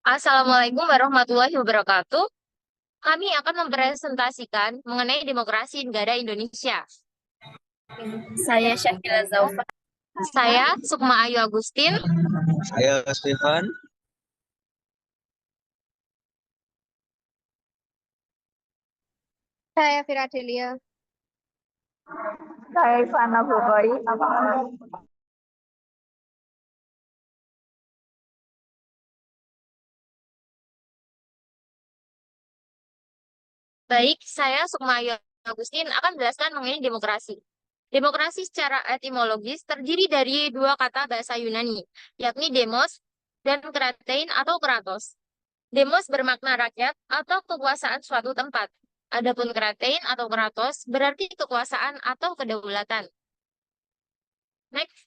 Assalamualaikum warahmatullahi wabarakatuh. Kami akan mempresentasikan mengenai demokrasi negara Indonesia. Saya Syakila Zaufa. Saya Sukma Ayu Agustin. Saya Stephen. Saya Firadelia. Saya Ivana Bogori. Baik, saya Sukma Ayu Agustin akan menjelaskan mengenai demokrasi. Demokrasi secara etimologis terdiri dari dua kata bahasa Yunani, yakni demos dan kratein atau kratos. Demos bermakna rakyat atau kekuasaan suatu tempat. Adapun kratein atau kratos berarti kekuasaan atau kedaulatan. Next.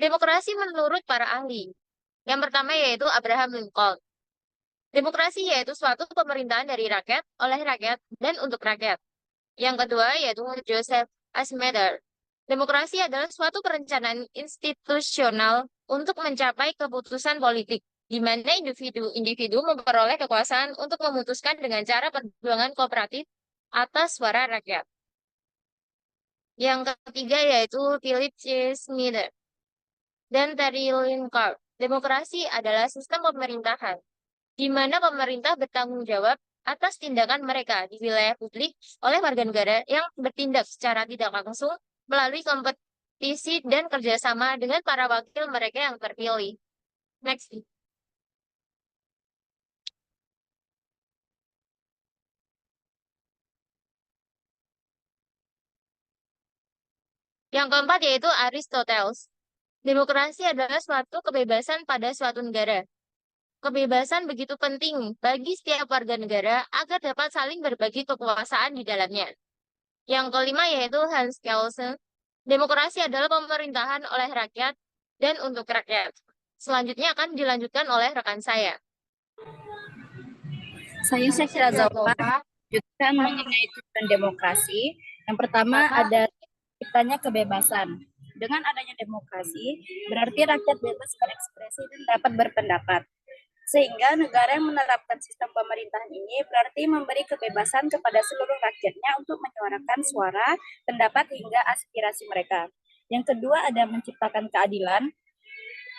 Demokrasi menurut para ahli. Yang pertama yaitu Abraham Lincoln. Demokrasi yaitu suatu pemerintahan dari rakyat, oleh rakyat, dan untuk rakyat. Yang kedua yaitu Joseph Schumpeter. Demokrasi adalah suatu perencanaan institusional untuk mencapai keputusan politik, di mana individu-individu memperoleh kekuasaan untuk memutuskan dengan cara perjuangan kooperatif atas suara rakyat. Yang ketiga yaitu Philip C. Snyder dan Terry Lincoln. Demokrasi adalah sistem pemerintahan, di mana pemerintah bertanggung jawab atas tindakan mereka di wilayah publik oleh warga negara yang bertindak secara tidak langsung melalui kompetisi dan kerjasama dengan para wakil mereka yang terpilih. Next. Yang keempat yaitu Aristoteles. Demokrasi adalah suatu kebebasan pada suatu negara. Kebebasan begitu penting bagi setiap warga negara agar dapat saling berbagi kekuasaan di dalamnya. Yang kelima yaitu Hans Kelsen. Demokrasi adalah pemerintahan oleh rakyat dan untuk rakyat. Selanjutnya akan dilanjutkan oleh rekan saya. Saya Syakila Zaufa. Lanjutkan mengenai tujuan demokrasi. Yang pertama ada terciptanya kebebasan. Dengan adanya demokrasi, berarti rakyat bebas berekspresi dan dapat berpendapat. Sehingga negara yang menerapkan sistem pemerintahan ini berarti memberi kebebasan kepada seluruh rakyatnya untuk menyuarakan suara, pendapat, hingga aspirasi mereka. Yang kedua ada menciptakan keadilan,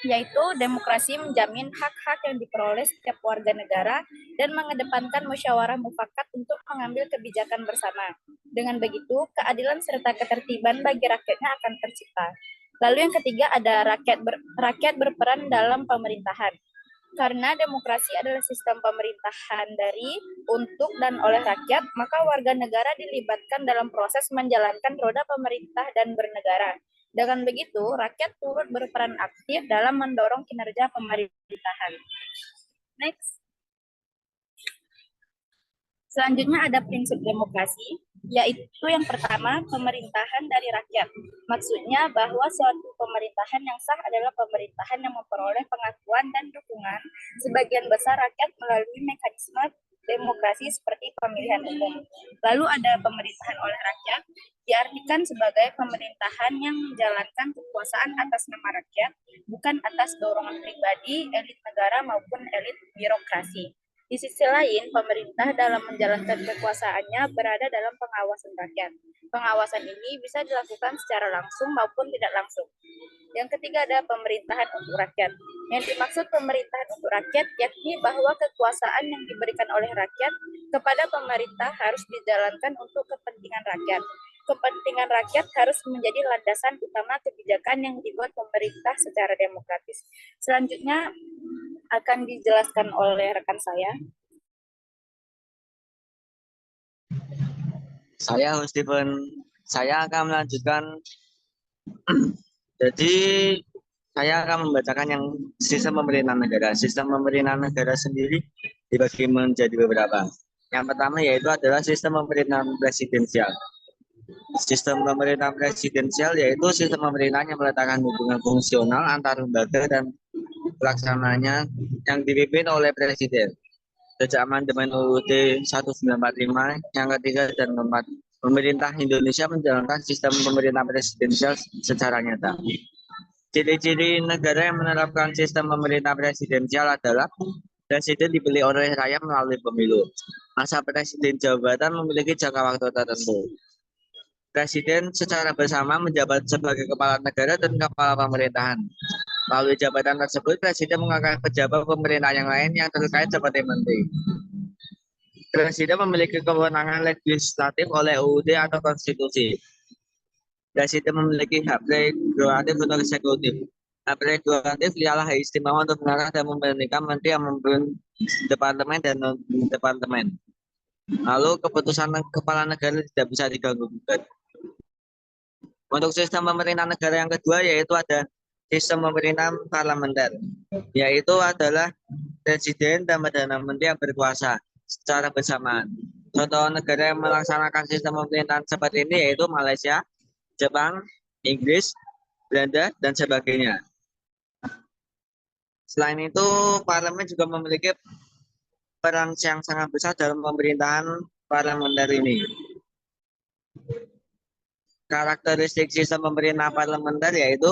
yaitu demokrasi menjamin hak-hak yang diperoleh setiap warga negara dan mengedepankan musyawarah mufakat untuk mengambil kebijakan bersama. Dengan begitu, keadilan serta ketertiban bagi rakyatnya akan tercipta. Lalu yang ketiga ada rakyat berperan dalam pemerintahan. Karena demokrasi adalah sistem pemerintahan dari, untuk, dan oleh rakyat, maka warga negara dilibatkan dalam proses menjalankan roda pemerintah dan bernegara. Dengan begitu, rakyat turut berperan aktif dalam mendorong kinerja pemerintahan. Next. Selanjutnya ada prinsip demokrasi, yaitu yang pertama, pemerintahan dari rakyat. Maksudnya bahwa suatu pemerintahan yang sah adalah pemerintahan yang memperoleh pengakuan dan dukungan sebagian besar rakyat melalui mekanisme demokrasi seperti pemilihan umum. Lalu ada pemerintahan oleh rakyat, diartikan sebagai pemerintahan yang menjalankan kekuasaan atas nama rakyat, bukan atas dorongan pribadi, elit negara maupun elit birokrasi. Di sisi lain, pemerintah dalam menjalankan kekuasaannya berada dalam pengawasan rakyat. Pengawasan ini bisa dilakukan secara langsung maupun tidak langsung. Yang ketiga ada pemerintahan untuk rakyat. Yang dimaksud pemerintahan untuk rakyat yakni bahwa kekuasaan yang diberikan oleh rakyat kepada pemerintah harus dijalankan untuk kepentingan rakyat. Kepentingan rakyat harus menjadi landasan utama kebijakan yang dibuat pemerintah secara demokratis. Selanjutnya akan dijelaskan oleh rekan saya. Saya Stephen. Saya akan melanjutkan. Jadi saya akan membacakan yang sistem pemerintahan negara. Sistem pemerintahan negara sendiri dibagi menjadi beberapa. Yang pertama yaitu adalah sistem pemerintahan presidensial. Sistem pemerintahan presidensial yaitu sistem pemerintahan yang meletakkan hubungan fungsional antar lembaga dan pelaksananya yang dipimpin oleh presiden. Sejak amandemen UUD 1945 yang ketiga dan keempat, pemerintah Indonesia menjalankan sistem pemerintahan presidensial secara nyata. Ciri-ciri negara yang menerapkan sistem pemerintah presidensial adalah presiden dipilih oleh rakyat melalui pemilu. Masa presiden jabatan memiliki jangka waktu tertentu. Presiden secara bersama menjabat sebagai kepala negara dan kepala pemerintahan. Melalui jabatan tersebut, presiden mengangkat pejabat pemerintah yang lain yang terkait seperti menteri. Presiden memiliki kewenangan legislatif oleh UUD atau konstitusi. Presiden memiliki hak prerogatif untuk eksekutif. Hak prerogatif ialah hak istimewa untuk mengangkat dan memberhentikan menteri yang memimpin departemen dan non-departemen. Lalu keputusan kepala negara tidak bisa diganggu-gugat. Untuk sistem pemerintahan negara yang kedua yaitu ada sistem pemerintahan parlementer, yaitu adalah presiden dan perdana menteri yang berkuasa secara bersamaan. Contoh negara yang melaksanakan sistem pemerintahan seperti ini yaitu Malaysia, Jepang, Inggris, Belanda, dan sebagainya. Selain itu, parlemen juga memiliki peran yang sangat besar dalam pemerintahan parlementer ini. Karakteristik sistem pemerintah parlementer yaitu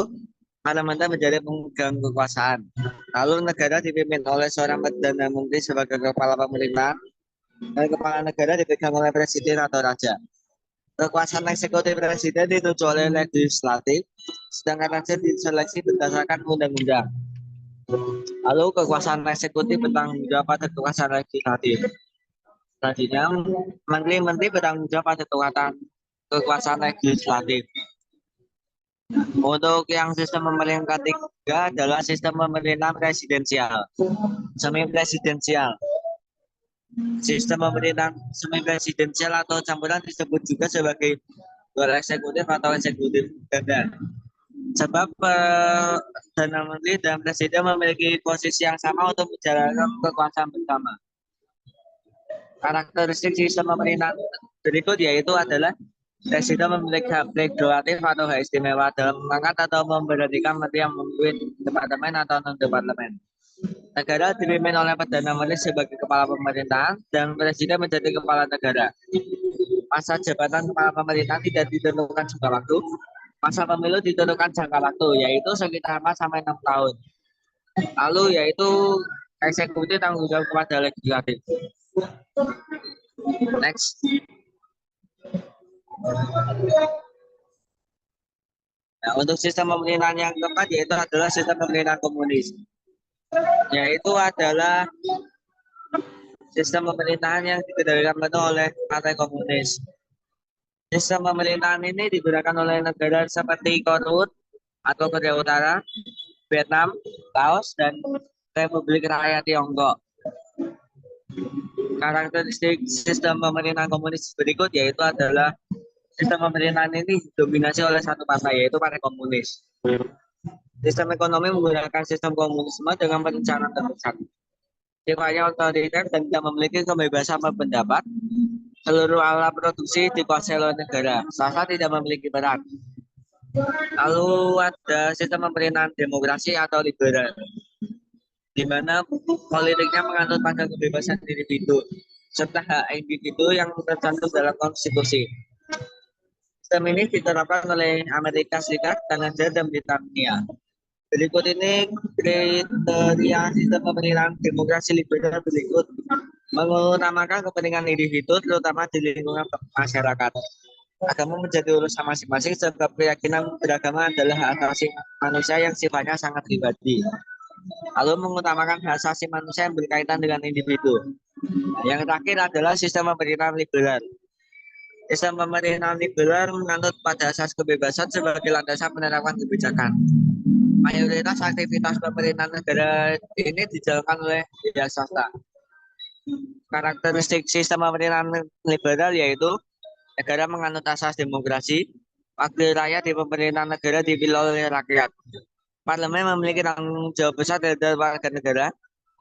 parlementer menjadi pemegang kekuasaan. Lalu negara dipimpin oleh seorang perdana menteri sebagai kepala pemerintahan, dan kepala negara dipegang oleh presiden atau raja. Kekuasaan eksekutif presiden dituju oleh legislatif, sedangkan raja diseleksi berdasarkan undang-undang. Lalu kekuasaan eksekutif bertanggung jawab pada kekuasaan legislatif. Selanjutnya, menteri-menteri bertanggung jawab pada kekuasaan legislatif. Untuk yang sistem pemerintahan ketiga adalah sistem pemerintahan presidensial, semi presidensial. Sistem pemerintahan semi presidensial atau campuran disebut juga sebagai luar eksekutif atau eksekutif ganda. Sebab perdana menteri dan presiden memiliki posisi yang sama untuk menjalankan kekuasaan bersama. Karakteristik sistem pemerintahan berikut yaitu adalah presiden memiliki hak prerogatif atau hak istimewa dalam mengangkat atau memberhentikan menteri yang memimpin departemen atau non-departemen. Negara dipimpin oleh perdana menteri sebagai kepala pemerintahan dan presiden menjadi kepala negara. Masa jabatan kepala pemerintahan tidak ditentukan jangka waktu. Masa pemilu ditentukan jangka waktu, yaitu sekitar 4 sampai 6 tahun. Lalu yaitu eksekutif tanggung jawab kepada legislatif. Next. Nah, untuk sistem pemerintahan yang keempat yaitu adalah sistem pemerintahan komunis, yaitu adalah sistem pemerintahan yang dikendalikan penuh oleh Partai Komunis. Sistem pemerintahan ini digunakan oleh negara seperti Korea atau Korea Utara, Vietnam, Laos, dan Republik Rakyat Tiongkok. Karakteristik sistem pemerintahan komunis berikut yaitu adalah sistem pemerintahan ini didominasi oleh satu partai yaitu Partai Komunis. Sistem ekonomi menggunakan sistem komunisme dengan perencanaan terpusat. Sifatnya otoriter dan tidak memiliki kebebasan berpendapat. Seluruh alat produksi dikuasai oleh negara. Swasta tidak memiliki peran. Lalu ada sistem pemerintahan demokrasi atau liberal, di mana politiknya menganut pada kebebasan individu serta hak individu yang tercantum dalam konstitusi. Sistem ini diterapkan oleh Amerika Serikat, Kanada, dan Britania. Berikut ini kriteria sistem pemerintahan demokrasi liberal berikut: mengutamakan kepentingan individu, terutama di lingkungan masyarakat. Agama menjadi urusan masing-masing, sebab keyakinan beragama adalah hak asasi manusia yang sifatnya sangat pribadi. Lalu mengutamakan hak asasi manusia yang berkaitan dengan individu. Yang terakhir adalah sistem pemerintahan liberal. Sistem pemerintahan liberal menganut pada asas kebebasan sebagai landasan menerapkan kebijakan. Mayoritas aktivitas pemerintahan negara ini dijalankan oleh pihak swasta. Karakteristik sistem pemerintahan liberal yaitu negara menganut asas demokrasi, wakil rakyat di pemerintahan negara dipilih oleh rakyat. Parlemen memiliki tanggung jawab besar terhadap warga negara,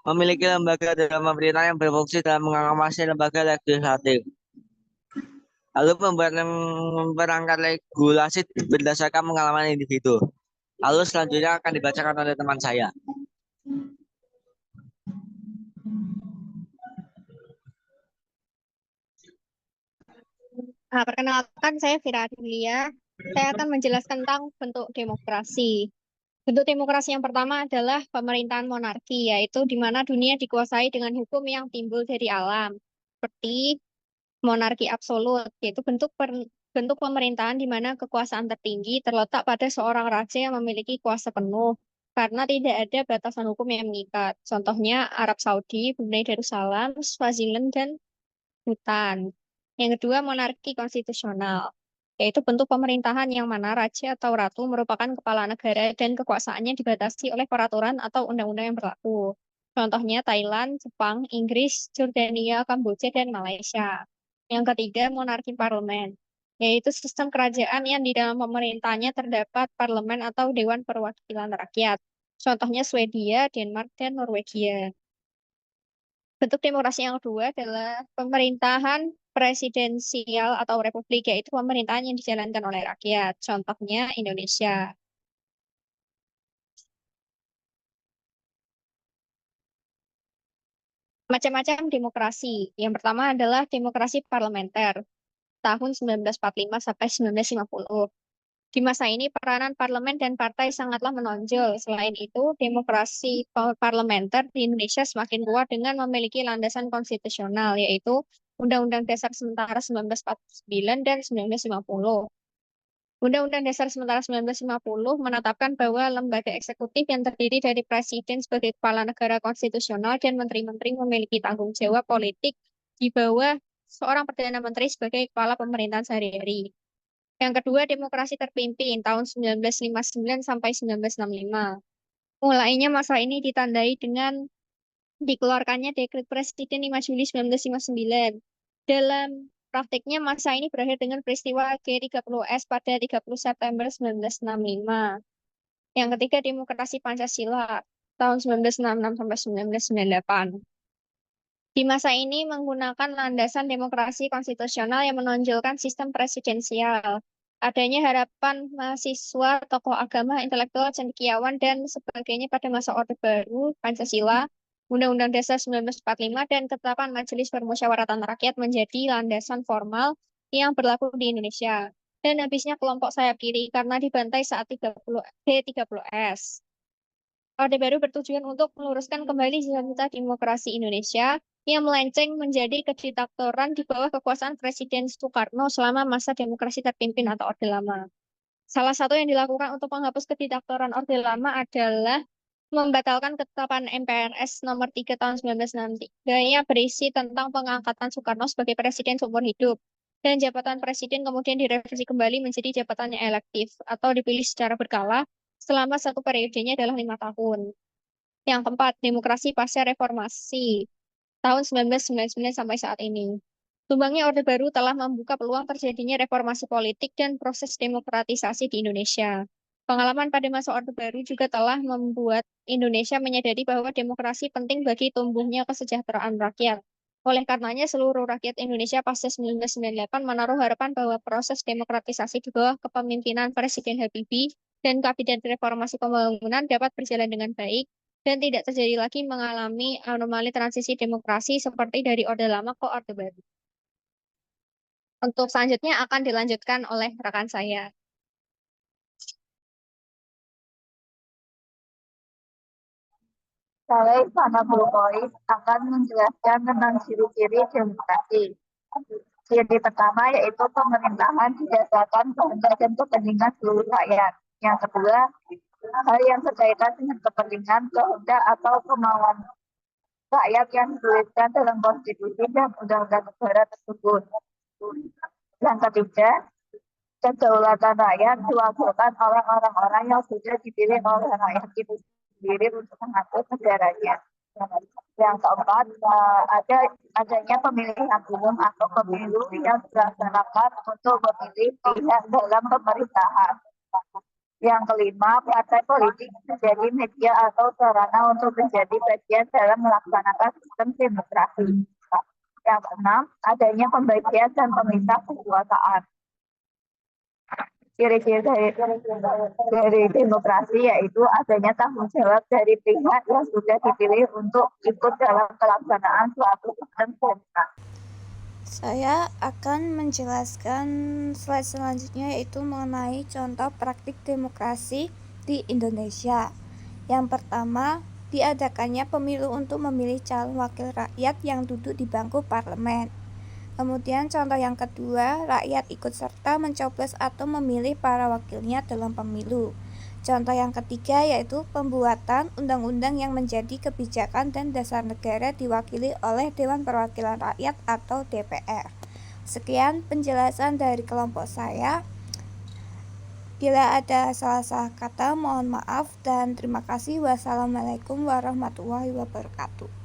memiliki lembaga dalam pemerintah yang berfungsi dalam mengawasi lembaga legislatif. Lalu membuat perangkat regulasi berdasarkan pengalaman individu. Lalu selanjutnya akan dibacakan oleh teman saya. Perkenalkan, saya Vira Adelia. Saya akan menjelaskan tentang bentuk demokrasi. Bentuk demokrasi yang pertama adalah pemerintahan monarki, yaitu di mana dunia dikuasai dengan hukum yang timbul dari alam, seperti monarki absolut, yaitu bentuk pemerintahan di mana kekuasaan tertinggi terletak pada seorang raja yang memiliki kuasa penuh, karena tidak ada batasan hukum yang mengikat. Contohnya Arab Saudi, Brunei Darussalam, Swaziland, dan Bhutan. Yang kedua, monarki konstitusional, yaitu bentuk pemerintahan yang mana raja atau ratu merupakan kepala negara dan kekuasaannya dibatasi oleh peraturan atau undang-undang yang berlaku. Contohnya Thailand, Jepang, Inggris, Jordania, Kamboja, dan Malaysia. Yang ketiga, monarki parlemen, yaitu sistem kerajaan yang di dalam pemerintahnya terdapat parlemen atau dewan perwakilan rakyat. Contohnya Swedia, Denmark, dan Norwegia. Bentuk demokrasi yang kedua adalah pemerintahan presidensial atau republik, yaitu pemerintahan yang dijalankan oleh rakyat. Contohnya Indonesia. Macam-macam demokrasi. Yang pertama adalah demokrasi parlementer tahun 1945 sampai 1950. Di masa ini peranan parlemen dan partai sangatlah menonjol. Selain itu, demokrasi parlementer di Indonesia semakin kuat dengan memiliki landasan konstitusional, yaitu Undang-Undang Dasar Sementara 1949 dan 1950. Undang-Undang Dasar Sementara 1950 menetapkan bahwa lembaga eksekutif yang terdiri dari presiden sebagai kepala negara konstitusional dan menteri-menteri memiliki tanggung jawab politik di bawah seorang perdana menteri sebagai kepala pemerintahan sehari-hari. Yang kedua, demokrasi terpimpin tahun 1959 sampai 1965. Mulainya masa ini ditandai dengan dikeluarkannya Dekret Presiden 5 Juli 1959. Dalam praktiknya masa ini berakhir dengan peristiwa G30S pada 30 September 1965. Yang ketiga, demokrasi Pancasila tahun 1966 sampai 1998. Di masa ini menggunakan landasan demokrasi konstitusional yang menonjolkan sistem presidensial. Adanya harapan mahasiswa, tokoh agama, intelektual, cendekiawan, dan sebagainya pada masa Orde Baru, Pancasila, Undang-Undang Dasar 1945, dan ketetapan Majelis Permusyawaratan Rakyat menjadi landasan formal yang berlaku di Indonesia. Dan habisnya kelompok sayap kiri karena dibantai saat G30S. Orde Baru bertujuan untuk meluruskan kembali cita-cita demokrasi Indonesia yang melenceng menjadi kediktatoran di bawah kekuasaan Presiden Soekarno selama masa demokrasi terpimpin atau Orde Lama. Salah satu yang dilakukan untuk menghapus kediktatoran Orde Lama adalah membatalkan ketetapan MPRS nomor 3 tahun 1963 yang berisi tentang pengangkatan Soekarno sebagai presiden seumur hidup. Dan jabatan presiden kemudian direvisi kembali menjadi jabatan yang elektif atau dipilih secara berkala selama satu periodenya adalah 5 tahun. Yang keempat, demokrasi pasca reformasi tahun 1999 sampai saat ini. Tumbangnya Orde Baru telah membuka peluang terjadinya reformasi politik dan proses demokratisasi di Indonesia. Pengalaman pada masa Orde Baru juga telah membuat Indonesia menyadari bahwa demokrasi penting bagi tumbuhnya kesejahteraan rakyat. Oleh karenanya, seluruh rakyat Indonesia pasca 1998 menaruh harapan bahwa proses demokratisasi di bawah kepemimpinan Presiden Habibie dan Kabinet Reformasi Pembangunan dapat berjalan dengan baik dan tidak terjadi lagi mengalami anomali transisi demokrasi seperti dari Orde Lama ke Orde Baru. Untuk selanjutnya akan dilanjutkan oleh rekan saya. Saya Ivana Bulkois akan menjelaskan tentang ciri-ciri demokrasi. Ciri pertama yaitu pemerintahan didasarkan kehendak dan kepentingan seluruh rakyat. Yang kedua, hal yang berkaitan dengan kepentingan, kehendak atau kemauan rakyat yang dituliskan dalam konstitusi dan undang-undang negara tersebut. Yang ketiga, kedaulatan rakyat diwakilkan oleh orang-orang yang sudah dipilih oleh rakyat itu sendiri untuk mengatur negaranya. Yang keempat, adanya pemilihan umum atau pemilu yang dilaksanakan untuk memilih pihak dalam pemerintahan. Yang kelima, partai politik menjadi media atau sarana untuk menjadi bagian dalam melaksanakan sistem demokrasi. Yang keenam, adanya pembagian dan pemisah kekuasaan. Ciri-ciri dari demokrasi yaitu adanya tanggung jawab dari pihak yang sudah dipilih untuk ikut dalam pelaksanaan suatu sistem demokrasi. Saya akan menjelaskan slide selanjutnya yaitu mengenai contoh praktik demokrasi di Indonesia. Yang pertama, diadakannya pemilu untuk memilih calon wakil rakyat yang duduk di bangku parlemen. Kemudian contoh yang kedua, rakyat ikut serta mencoblos atau memilih para wakilnya dalam pemilu. Contoh yang ketiga yaitu pembuatan undang-undang yang menjadi kebijakan dan dasar negara diwakili oleh Dewan Perwakilan Rakyat atau DPR. Sekian penjelasan dari kelompok saya. Bila ada salah-salah kata, mohon maaf dan terima kasih. Wassalamualaikum warahmatullahi wabarakatuh.